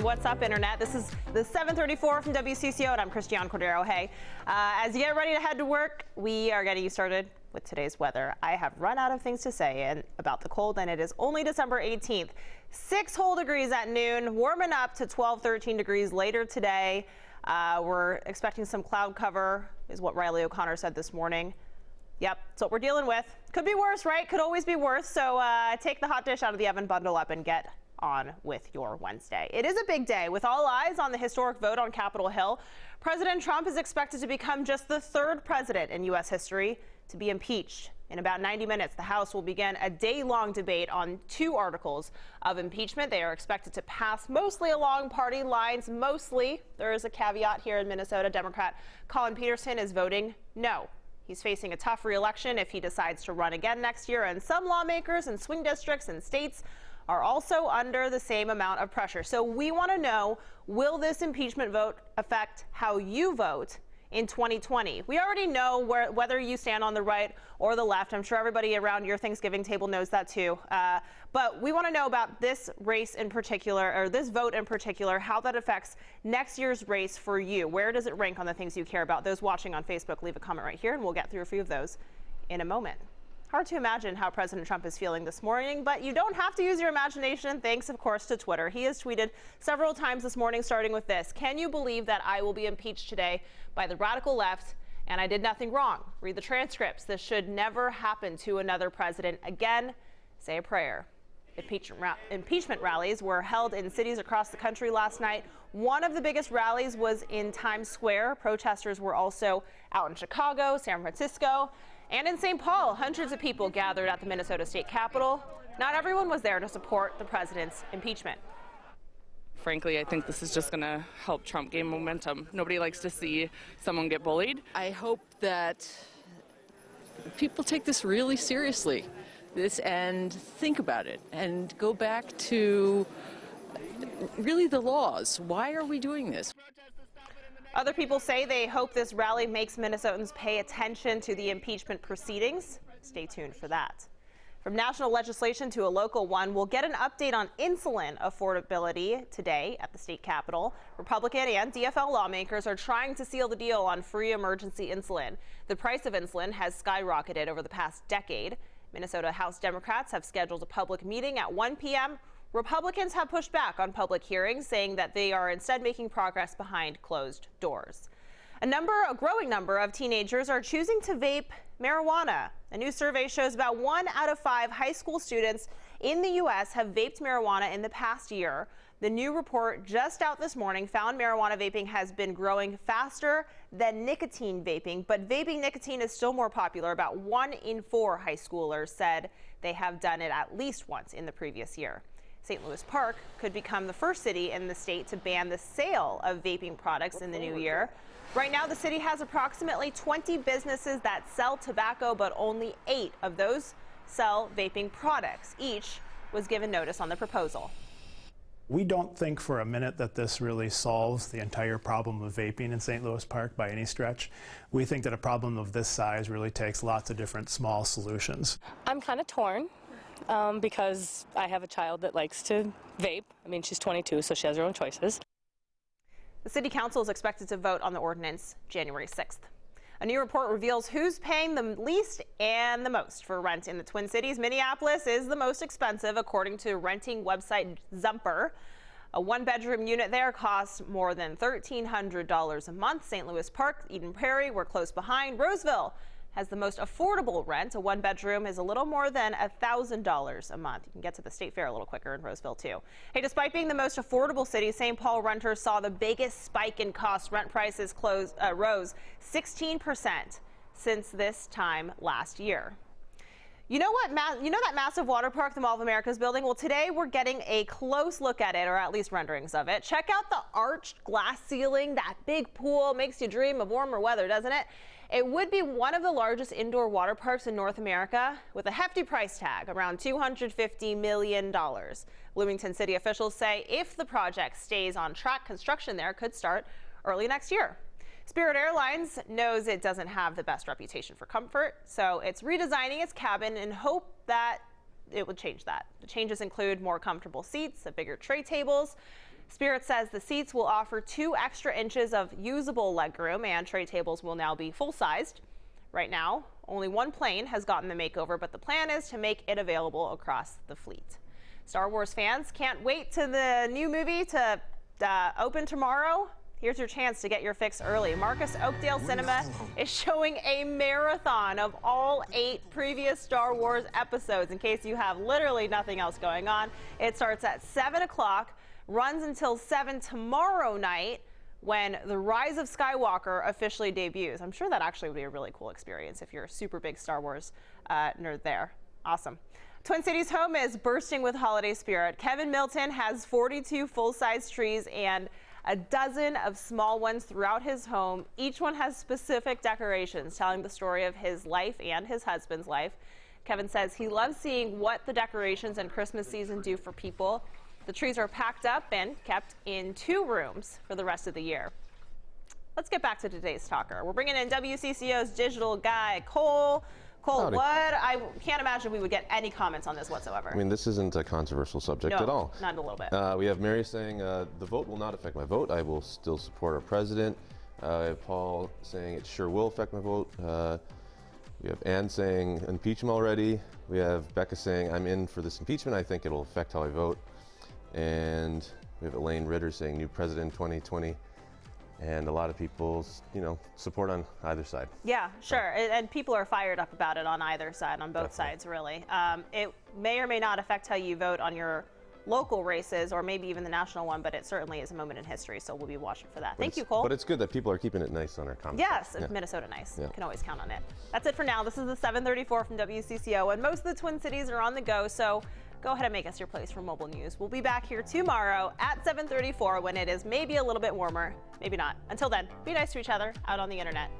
What's up, Internet? This is the 7:34 from WCCO, and I'm Christiane Cordero. Hey, as you get ready to head to work, we are getting you started with today's weather. I have run out of things to say about the cold, and it is only December 18th. 6 whole degrees at noon, warming up to 12, 13 degrees later today. We're expecting some cloud cover, is what Riley O'Connor said this morning. Yep, that's what we're dealing with. Could be worse, right? Could always be worse. So take the hot dish out of the oven, bundle up, and get on with your Wednesday. It is a big day with all eyes on the historic vote on Capitol Hill. President Trump is expected to become just the 3rd president in U.S. history to be impeached. In about 90 minutes, the House will begin a day-long debate on 2 articles of impeachment. They are expected to pass mostly along party lines. Mostly, there is a caveat here in Minnesota. Democrat Collin Peterson is voting no. He's facing a tough re-election if he decides to run again next year, and some lawmakers in swing districts and states are also under the same amount of pressure. So we want to know, will this impeachment vote affect how you vote in 2020? We already know whether you stand on the right or the left. I'm sure everybody around your Thanksgiving table knows that too. But we want to know about this race in particular, or this vote in particular, how that affects next year's race for you. Where does it rank on the things you care about? Those watching on Facebook, leave a comment right here, and we'll get through a few of those in a moment. Hard to imagine how President Trump is feeling this morning, but you don't have to use your imagination, thanks, of course, to Twitter. He has tweeted several times this morning, starting with this: "Can you believe that I will be impeached today by the radical left, and I did nothing wrong? Read the transcripts. This should never happen to another president again. Say a prayer." Impeachment rallies were held in cities across the country last night. One of the biggest rallies was in Times Square. Protesters were also out in Chicago, San Francisco, and in St. Paul. Hundreds of people gathered at the Minnesota State Capitol. Not everyone was there to support the president's impeachment. Frankly, I think this is just going to help Trump gain momentum. Nobody likes to see someone get bullied. I hope that people take this really seriously, and think about it, and go back to really the laws. Why are we doing this? Other people say they hope this rally makes Minnesotans pay attention to the impeachment proceedings. Stay tuned for that. From national legislation to a local one, we'll get an update on insulin affordability today at the state capitol. Republican and DFL lawmakers are trying to seal the deal on free emergency insulin. The price of insulin has skyrocketed over the past decade. Minnesota House Democrats have scheduled a public meeting at 1 p.m. Republicans have pushed back on public hearings, saying that they are instead making progress behind closed doors. A growing number of teenagers are choosing to vape marijuana. A new survey shows about 1 out of 5 high school students in the U.S. have vaped marijuana in the past year. The new report just out this morning found marijuana vaping has been growing faster than nicotine vaping, but vaping nicotine is still more popular. About 1 in 4 high schoolers said they have done it at least once in the previous year. St. Louis Park could become the first city in the state to ban the sale of vaping products in the new year. Right now, the city has approximately 20 businesses that sell tobacco, but only 8 of those sell vaping products. Each was given notice on the proposal. We don't think for a minute that this really solves the entire problem of vaping in St. Louis Park by any stretch. We think that a problem of this size really takes lots of different small solutions. I'm kind of torn because I have a child that likes to vape. I mean, she's 22, so she has her own choices. The city council is expected to vote on the ordinance January 6th. A new report reveals who's paying the least and the most for rent in the Twin Cities. Minneapolis is the most expensive, according to renting website Zumper. A 1-bedroom unit there costs more than $1,300 a month. St. Louis Park, Eden Prairie, we're close behind. Roseville has the most affordable rent. A 1-bedroom is a little more than $1,000 a month. You can get to the state fair a little quicker in Roseville, too. Hey, despite being the most affordable city, St. Paul renters saw the biggest spike in costs. Rent prices rose 16% since this time last year. You know that massive water park the Mall of America is building? Well, today we're getting a close look at it, or at least renderings of it. Check out the arched glass ceiling. That big pool makes you dream of warmer weather, doesn't it? It would be one of the largest indoor water parks in North America, with a hefty price tag, around $250 million. Bloomington city officials say if the project stays on track, construction there could start early next year. Spirit Airlines knows it doesn't have the best reputation for comfort, so it's redesigning its cabin in hope that it would change that. The changes include more comfortable seats, bigger tray tables, Spirit says the seats will offer 2 extra inches of usable legroom, and tray tables will now be full-sized. Right now, only one plane has gotten the makeover, but the plan is to make it available across the fleet. Star Wars fans can't wait to the new movie to open tomorrow. Here's your chance to get your fix early. Marcus Oakdale Cinema is showing a marathon of all 8 previous Star Wars episodes in case you have literally nothing else going on. It starts at 7 o'clock, runs until 7 tomorrow night when The Rise of Skywalker officially debuts. I'm sure that actually would be a really cool experience if you're a super big Star Wars nerd there. Awesome. Twin Cities home is bursting with holiday spirit. Kevin Milton has 42 full-size trees and a dozen of small ones throughout his home. Each one has specific decorations telling the story of his life and his husband's life. Kevin says he loves seeing what the decorations and Christmas season do for people. The trees are packed up and kept in 2 rooms for the rest of the year. Let's get back to today's talker. We're bringing in WCCO's digital guy, Cole. Cole, Howdy. I can't imagine we would get any comments on this whatsoever. I mean, this isn't a controversial subject No, at all. not a little bit. We have Mary saying, the vote will not affect my vote. I will still support our president. We have Paul saying it sure will affect my vote. We have Ann saying impeach him already. We have Becca saying I'm in for this impeachment. I think it'll affect how I vote. And we have Elaine Ritter saying new president 2020. And a lot of people's, support on either side. Yeah, sure. And people are fired up about it on either side, on both sides, really. It may or may not affect how you vote on your local races or maybe even the national one, but it certainly is a moment in history, so we'll be watching for that. Thank you, Cole. But it's good that people are keeping it nice on our comments. Yes, Minnesota nice. Yeah. You can always count on it. That's it for now. This is the 734 from WCCO, and most of the Twin Cities are on the go, so go ahead and make us your place for mobile news. We'll be back here tomorrow at 7:34 when it is maybe a little bit warmer, maybe not. Until then, be nice to each other out on the internet.